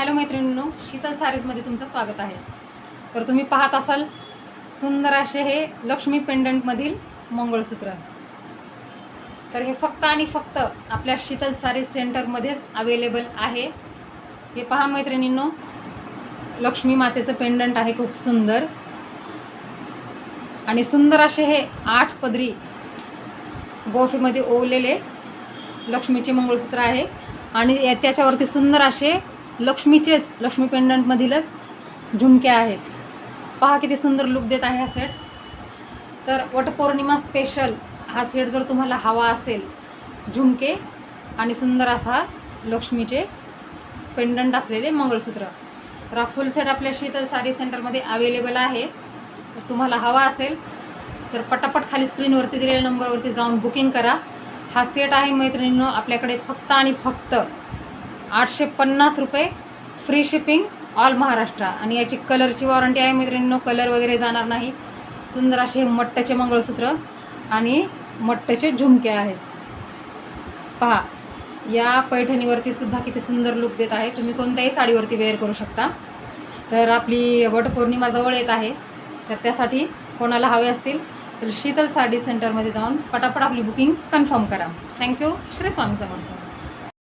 Hello मैत्रिणींनो, शीतल सारीजमध्ये तुमचं स्वागत आहे. तर तुम्ही पाहत असाल सुंदर असे हे लक्ष्मी पेंडंटमधील मंगळसूत्र. तर हे फक्त आणि फक्त आपल्या शीतल सारीज सेंटरमध्येच अवेलेबल आहे. हे पहा मैत्रिणींनो, लक्ष्मी मातेचं पेंडंट आहे, खूप सुंदर आणि सुंदर असे हे 8 पदरी गोफीमध्ये ओवलेले लक्ष्मीचे मंगळसूत्र आहे आणि त्याच्यावरती सुंदर असे लक्ष्मी पेंडंटमधीलच झुमके आहेत. पहा किती सुंदर लुक देत आहे हा सेट. तर वटपौर्णिमा स्पेशल हा सेट जर तुम्हाला हवा असेल, झुमके आणि सुंदर असा लक्ष्मीचे पेंडंट असलेले मंगळसूत्र, तर हा फुल सेट आपल्या शीतल सारी सेंटरमध्ये अवेलेबल आहे. तर तुम्हाला हवा असेल तर पटापट खाली स्क्रीनवरती दिलेल्या नंबरवरती जाऊन बुकिंग करा. हा सेट आहे मैत्रिणींनो आपल्याकडे फक्त आणि फक्त 850 रुपये, फ्री शिपिंग ऑल महाराष्ट्र. आणि याची कलरची वॉरंटी आहे मैत्रिणींनो, कलर वगैरे जाणार नाही. सुंदर असे मट्टाचे मंगळसूत्र आणि मट्टाचे झुमके आहेत. पहा, या पैठणीवरती सुद्धा किती सुंदर लुक देत आहे. तुम्ही कोणत्याही साडीवरती वेअर करू शकता. तर आपली वटपौर्णिमा जवळ येत आहे, तर त्यासाठी कोणाला हवे असतील तर शीतल साडी सेंटरमध्ये जाऊन पटापट आपली बुकिंग कन्फर्म करा. थँक्यू. श्री स्वामी समर्थ.